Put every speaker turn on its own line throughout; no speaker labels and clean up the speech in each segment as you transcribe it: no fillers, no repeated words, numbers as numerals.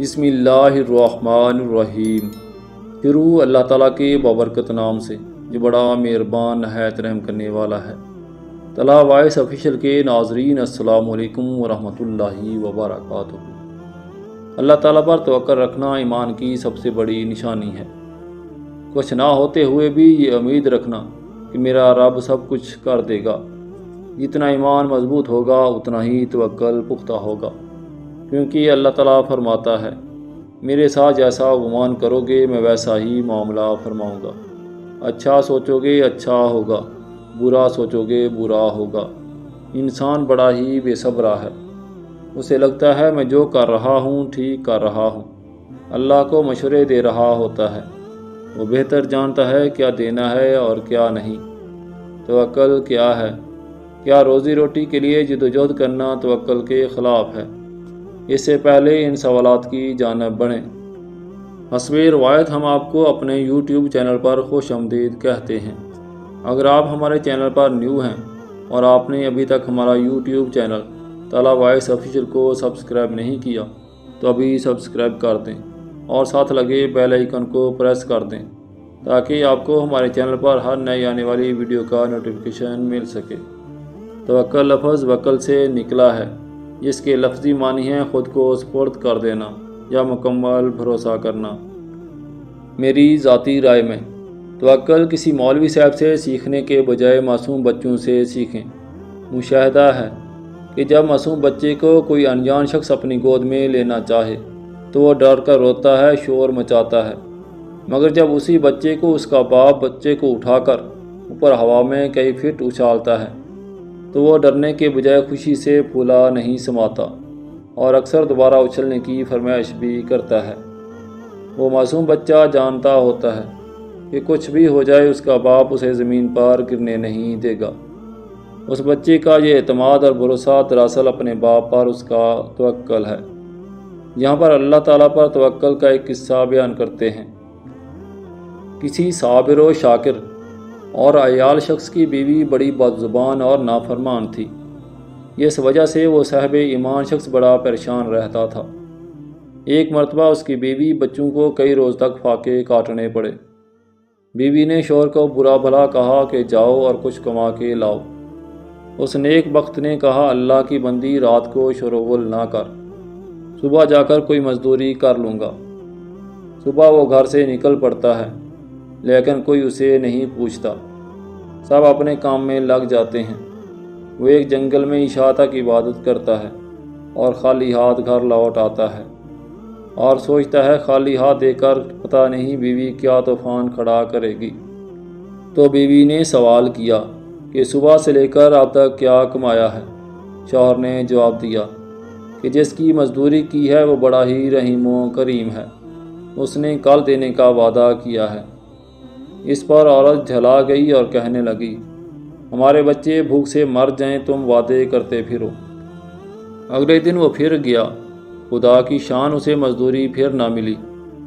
بسم اللہ الرحمن الرحیم۔ شروع اللہ تعالیٰ کے بابرکت نام سے جو بڑا مہربان نہایت رحم کرنے والا ہے۔ طلا وائس آفیشیل کے ناظرین السلام علیکم ورحمۃ اللہ وبرکاتہ۔ اللہ تعالیٰ پر توکل رکھنا ایمان کی سب سے بڑی نشانی ہے۔ کچھ نہ ہوتے ہوئے بھی یہ امید رکھنا کہ میرا رب سب کچھ کر دے گا۔ جتنا ایمان مضبوط ہوگا اتنا ہی توکل پختہ ہوگا، کیونکہ اللہ تعالیٰ فرماتا ہے میرے ساتھ جیسا گمان کرو گے میں ویسا ہی معاملہ فرماؤں گا۔ اچھا سوچو گے اچھا ہوگا، برا سوچو گے برا ہوگا۔ انسان بڑا ہی بے صبر ہے، اسے لگتا ہے میں جو کر رہا ہوں ٹھیک کر رہا ہوں، اللہ کو مشورے دے رہا ہوتا ہے۔ وہ بہتر جانتا ہے کیا دینا ہے اور کیا نہیں۔ توکل کیا ہے؟ کیا روزی روٹی کے لیے جدوجہد کرنا توکل کے خلاف ہے؟ اس سے پہلے ان سوالات کی جانب بڑھیں۔ حسب روایت ہم آپ کو اپنے یوٹیوب چینل پر خوش آمدید کہتے ہیں۔ اگر آپ ہمارے چینل پر نیو ہیں اور آپ نے ابھی تک ہمارا یوٹیوب چینل طلا وائس آفیشیل کو سبسکرائب نہیں کیا تو ابھی سبسکرائب کر دیں اور ساتھ لگے بیل آئیکن کو پریس کر دیں تاکہ آپ کو ہمارے چینل پر ہر نئی آنے والی ویڈیو کا نوٹیفیکیشن مل سکے۔ توکل لفظ وکل سے نکلا ہے، جس کے لفظی معنی ہیں خود کو سپرد کر دینا یا مکمل بھروسہ کرنا۔ میری ذاتی رائے میں توکل کسی مولوی صاحب سے سیکھنے کے بجائے معصوم بچوں سے سیکھیں۔ مشاہدہ ہے کہ جب معصوم بچے کو کوئی انجان شخص اپنی گود میں لینا چاہے تو وہ ڈر کر روتا ہے، شور مچاتا ہے، مگر جب اسی بچے کو اس کا باپ بچے کو اٹھا کر اوپر ہوا میں کئی فٹ اچھالتا ہے تو وہ ڈرنے کے بجائے خوشی سے پھولا نہیں سماتا اور اکثر دوبارہ اچھلنے کی فرمائش بھی کرتا ہے۔ وہ معصوم بچہ جانتا ہوتا ہے کہ کچھ بھی ہو جائے اس کا باپ اسے زمین پر گرنے نہیں دے گا۔ اس بچے کا یہ اعتماد اور بھروسہ دراصل اپنے باپ پر اس کا توکل ہے۔ یہاں پر اللہ تعالیٰ پر توکل کا ایک قصہ بیان کرتے ہیں۔ کسی صابر و شاکر اور عیال شخص کی بیوی بڑی بدزبان اور نافرمان تھی۔ اس وجہ سے وہ صاحب ایمان شخص بڑا پریشان رہتا تھا۔ ایک مرتبہ اس کی بیوی بچوں کو کئی روز تک فاقے کاٹنے پڑے۔ بیوی نے شوہر کو برا بھلا کہا کہ جاؤ اور کچھ کما کے لاؤ۔ اس نیک بخت نے کہا اللہ کی بندی رات کو شور و غل نہ کر، صبح جا کر کوئی مزدوری کر لوں گا۔ صبح وہ گھر سے نکل پڑتا ہے لیکن کوئی اسے نہیں پوچھتا، سب اپنے کام میں لگ جاتے ہیں۔ وہ ایک جنگل میں عشاء تک عبادت کرتا ہے اور خالی ہاتھ گھر لوٹ آتا ہے اور سوچتا ہے خالی ہاتھ دے کر پتہ نہیں بیوی کیا طوفان کھڑا کرے گی۔ تو بیوی نے سوال کیا کہ صبح سے لے کر اب تک کیا کمایا ہے؟ شوہر نے جواب دیا کہ جس کی مزدوری کی ہے وہ بڑا ہی رحیم و کریم ہے، اس نے کل دینے کا وعدہ کیا ہے۔ اس پر عورت جھلا گئی اور کہنے لگی ہمارے بچے بھوک سے مر جائیں تم وعدے کرتے پھرو۔ اگلے دن وہ پھر گیا، خدا کی شان اسے مزدوری پھر نہ ملی۔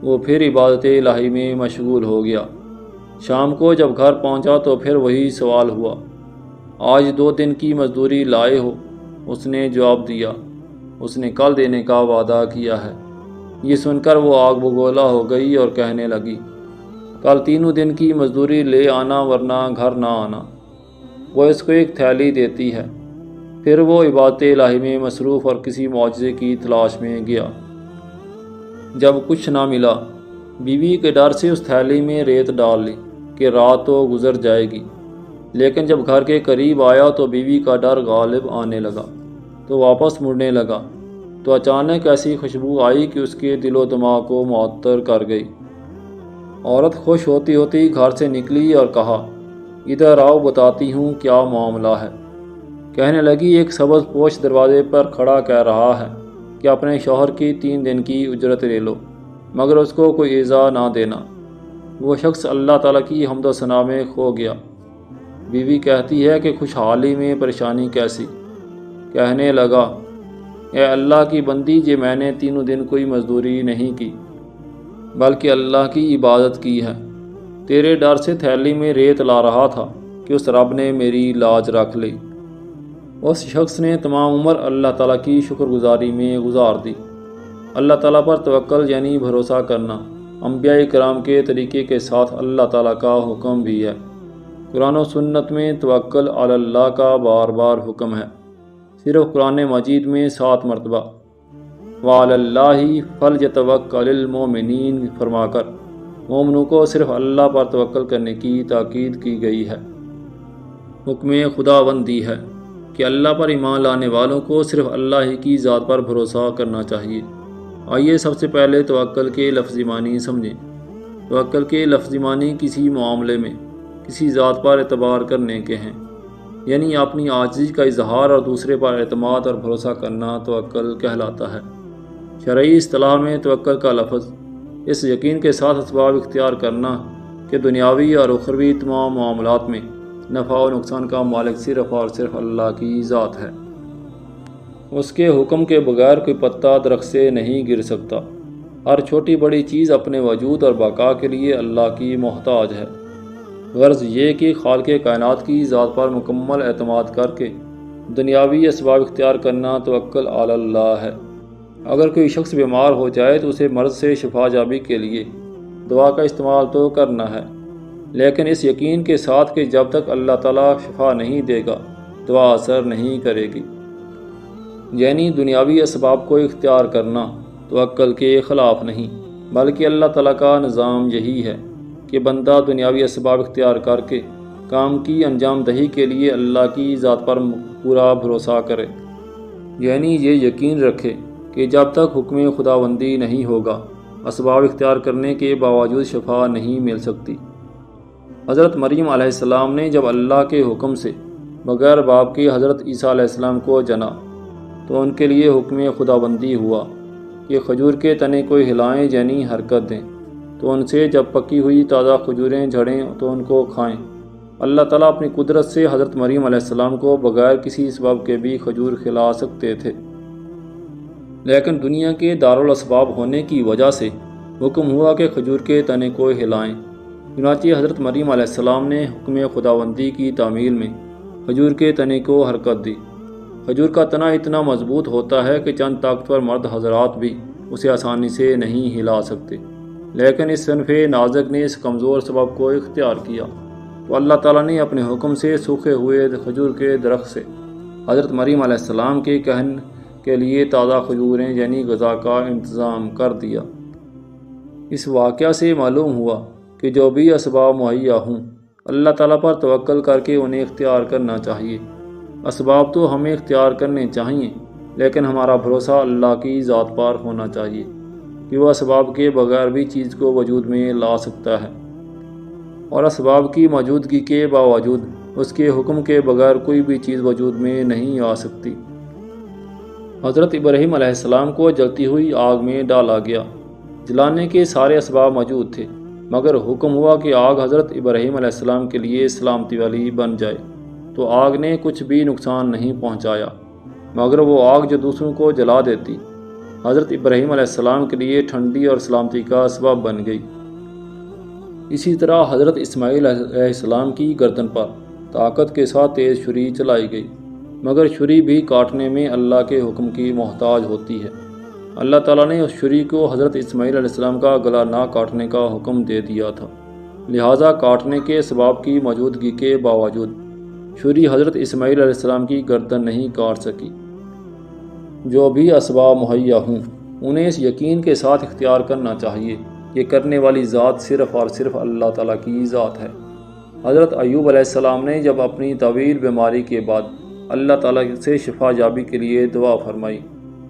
وہ پھر عبادت الہی میں مشغول ہو گیا۔ شام کو جب گھر پہنچا تو پھر وہی سوال ہوا، آج 2 دن کی مزدوری لائے ہو؟ اس نے جواب دیا اس نے کل دینے کا وعدہ کیا ہے۔ یہ سن کر وہ آگ بگولا ہو گئی اور کہنے لگی کل 3 دن کی مزدوری لے آنا ورنہ گھر نہ آنا۔ وہ اس کو ایک تھیلی دیتی ہے۔ پھر وہ عبادت الہی میں مصروف اور کسی معجزے کی تلاش میں گیا۔ جب کچھ نہ ملا، بیوی کے ڈر سے اس تھیلی میں ریت ڈال لی کہ رات تو گزر جائے گی، لیکن جب گھر کے قریب آیا تو بیوی کا ڈر غالب آنے لگا تو واپس مڑنے لگا تو اچانک ایسی خوشبو آئی کہ اس کے دل و دماغ کو معطر کر گئی۔ عورت خوش ہوتی ہوتی گھر سے نکلی اور کہا ادھر آؤ بتاتی ہوں کیا معاملہ ہے۔ کہنے لگی ایک سبز پوش دروازے پر کھڑا کہہ رہا ہے کہ اپنے شوہر کی 3 دن کی اجرت لے لو مگر اس کو کوئی ایذا نہ دینا۔ وہ شخص اللہ تعالیٰ کی حمد و ثنا میں کھو گیا۔ بیوی کہتی ہے کہ خوشحالی میں پریشانی کیسی؟ کہنے لگا اے اللہ کی بندی جے میں نے 3 دن کوئی مزدوری نہیں کی بلکہ اللہ کی عبادت کی ہے۔ تیرے ڈر سے تھیلی میں ریت لا رہا تھا کہ اس رب نے میری لاج رکھ لی۔ اس شخص نے تمام عمر اللہ تعالیٰ کی شکر گزاری میں گزار دی۔ اللہ تعالیٰ پر توکل یعنی بھروسہ کرنا انبیاء کرام کے طریقے کے ساتھ اللہ تعالیٰ کا حکم بھی ہے۔ قرآن و سنت میں توکل علی اللہ کا بار بار حکم ہے، صرف قرآن مجید میں 7 مرتبہ وعلی اللہ فلیتوکل المؤمنین فرما کر مومنوں کو صرف اللہ پر توکل کرنے کی تاکید کی گئی ہے۔ حکم خداوندی ہے کہ اللہ پر ایمان لانے والوں کو صرف اللہ ہی کی ذات پر بھروسہ کرنا چاہیے۔ آئیے سب سے پہلے توکل کے لفظی معنی سمجھیں۔ توکل کے لفظی معنی کسی معاملے میں کسی ذات پر اعتبار کرنے کے ہیں، یعنی اپنی عاجزی کا اظہار اور دوسرے پر اعتماد اور بھروسہ کرنا توکل کہلاتا ہے۔ شرعی اصطلاح میں توکل کا لفظ اس یقین کے ساتھ اسباب اختیار کرنا کہ دنیاوی اور اخروی تمام معاملات میں نفع و نقصان کا مالک صرف اور صرف اللہ کی ذات ہے۔ اس کے حکم کے بغیر کوئی پتا درخت سے نہیں گر سکتا۔ ہر چھوٹی بڑی چیز اپنے وجود اور بقا کے لیے اللہ کی محتاج ہے۔ غرض یہ کہ خالق کائنات کی ذات پر مکمل اعتماد کر کے دنیاوی اسباب اختیار کرنا توکل علی اللہ ہے۔ اگر کوئی شخص بیمار ہو جائے تو اسے مرض سے شفا یابی کے لیے دعا کا استعمال تو کرنا ہے، لیکن اس یقین کے ساتھ کہ جب تک اللہ تعالیٰ شفا نہیں دے گا دعا اثر نہیں کرے گی۔ یعنی دنیاوی اسباب کو اختیار کرنا توکل کے خلاف نہیں، بلکہ اللہ تعالیٰ کا نظام یہی ہے کہ بندہ دنیاوی اسباب اختیار کر کے کام کی انجام دہی کے لیے اللہ کی ذات پر پورا بھروسہ کرے، یعنی یہ یقین رکھے کہ جب تک حکم خداوندی نہیں ہوگا اسباب اختیار کرنے کے باوجود شفا نہیں مل سکتی۔ حضرت مریم علیہ السلام نے جب اللہ کے حکم سے بغیر باپ کے حضرت عیسیٰ علیہ السلام کو جنا تو ان کے لیے حکم خداوندی ہوا کہ کھجور کے تنے کو ہلائیں یعنی حرکت دیں، تو ان سے جب پکی ہوئی تازہ کھجوریں جھڑیں تو ان کو کھائیں۔ اللہ تعالیٰ اپنی قدرت سے حضرت مریم علیہ السلام کو بغیر کسی سبب کے بھی کھجور کھلا سکتے تھے، لیکن دنیا کے دارالاسباب ہونے کی وجہ سے حکم ہوا کہ کھجور کے تنے کو ہلائیں۔ چنانچہ حضرت مریم علیہ السلام نے حکم خداوندی کی تعمیل میں کھجور کے تنے کو حرکت دی۔ کھجور کا تنا اتنا مضبوط ہوتا ہے کہ چند طاقتور مرد حضرات بھی اسے آسانی سے نہیں ہلا سکتے، لیکن اس صنف نازک نے اس کمزور سبب کو اختیار کیا تو اللہ تعالیٰ نے اپنے حکم سے سوکھے ہوئے کھجور کے درخت سے حضرت مریم علیہ السلام کے کہن کے لیے تازہ کھجوریں یعنی غذا کا انتظام کر دیا۔ اس واقعہ سے معلوم ہوا کہ جو بھی اسباب مہیا ہوں اللہ تعالیٰ پر توکل کر کے انہیں اختیار کرنا چاہیے۔ اسباب تو ہمیں اختیار کرنے چاہیے، لیکن ہمارا بھروسہ اللہ کی ذات پر ہونا چاہیے کہ وہ اسباب کے بغیر بھی چیز کو وجود میں لا سکتا ہے، اور اسباب کی موجودگی کے باوجود اس کے حکم کے بغیر کوئی بھی چیز وجود میں نہیں آ سکتی۔ حضرت ابراہیم علیہ السلام کو جلتی ہوئی آگ میں ڈالا گیا، جلانے کے سارے اسباب موجود تھے، مگر حکم ہوا کہ آگ حضرت ابراہیم علیہ السلام کے لیے سلامتی والی بن جائے، تو آگ نے کچھ بھی نقصان نہیں پہنچایا، مگر وہ آگ جو دوسروں کو جلا دیتی حضرت ابراہیم علیہ السلام کے لیے ٹھنڈی اور سلامتی کا سبب بن گئی۔ اسی طرح حضرت اسماعیل علیہ السلام کی گردن پر طاقت کے ساتھ تیز چھری چلائی گئی، مگر چھری بھی کاٹنے میں اللہ کے حکم کی محتاج ہوتی ہے۔ اللہ تعالیٰ نے اس چھری کو حضرت اسماعیل علیہ السلام کا گلا نہ کاٹنے کا حکم دے دیا تھا، لہٰذا کاٹنے کے اسباب کی موجودگی کے باوجود چھری حضرت اسماعیل علیہ السلام کی گردن نہیں کاٹ سکی۔ جو بھی اسباب مہیا ہوں انہیں اس یقین کے ساتھ اختیار کرنا چاہیے کہ کرنے والی ذات صرف اور صرف اللہ تعالیٰ کی ذات ہے۔ حضرت ایوب علیہ السلام نے جب اپنی طویل بیماری کے بعد اللہ تعالیٰ سے شفا یابی کے لیے دعا فرمائی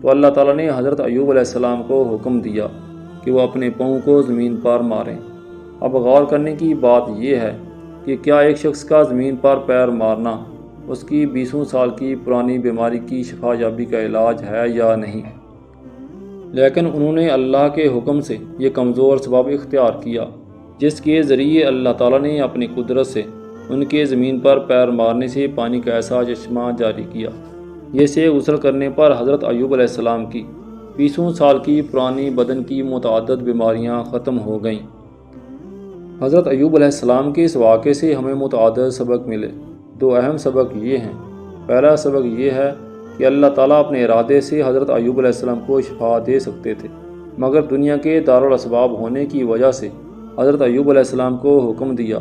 تو اللہ تعالیٰ نے حضرت ایوب علیہ السلام کو حکم دیا کہ وہ اپنے پاؤں کو زمین پر ماریں۔ اب غور کرنے کی بات یہ ہے کہ کیا ایک شخص کا زمین پر پیر مارنا اس کی 20 سال کی پرانی بیماری کی شفا یابی کا علاج ہے یا نہیں؟ لیکن انہوں نے اللہ کے حکم سے یہ کمزور سبب اختیار کیا جس کے ذریعے اللہ تعالیٰ نے اپنی قدرت سے ان کے زمین پر پیر مارنے سے پانی کا ایسا چشمہ جاری کیا جس سے غسل کرنے پر حضرت ایوب علیہ السلام کی 20 سال کی پرانی بدن کی متعدد بیماریاں ختم ہو گئیں۔ حضرت ایوب علیہ السلام کے اس واقعے سے ہمیں متعدد سبق ملے۔ 2 اہم سبق یہ ہیں۔ پہلا سبق یہ ہے کہ اللہ تعالیٰ اپنے ارادے سے حضرت ایوب علیہ السلام کو شفا دے سکتے تھے، مگر دنیا کے دارالاسباب ہونے کی وجہ سے حضرت ایوب علیہ السلام کو حکم دیا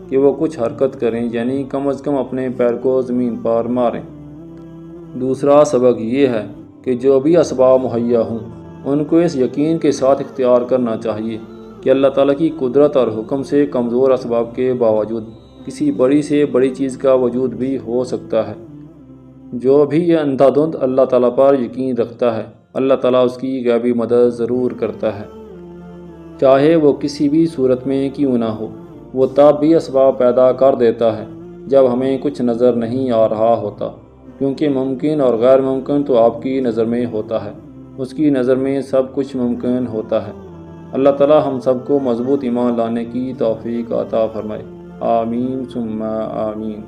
کہ وہ کچھ حرکت کریں، یعنی کم از کم اپنے پیر کو زمین پر ماریں۔ دوسرا سبق یہ ہے کہ جو بھی اسباب مہیا ہوں ان کو اس یقین کے ساتھ اختیار کرنا چاہیے کہ اللہ تعالیٰ کی قدرت اور حکم سے کمزور اسباب کے باوجود کسی بڑی سے بڑی چیز کا وجود بھی ہو سکتا ہے۔ جو بھی یہ اندھا دھند اللہ تعالیٰ پر یقین رکھتا ہے، اللہ تعالیٰ اس کی غیبی مدد ضرور کرتا ہے، چاہے وہ کسی بھی صورت میں کیوں نہ ہو۔ وہ تب بھی اسباب پیدا کر دیتا ہے جب ہمیں کچھ نظر نہیں آ رہا ہوتا، کیونکہ ممکن اور غیر ممکن تو آپ کی نظر میں ہوتا ہے، اس کی نظر میں سب کچھ ممکن ہوتا ہے۔ اللہ تعالیٰ ہم سب کو مضبوط ایمان لانے کی توفیق عطا فرمائے، آمین ثم آمین۔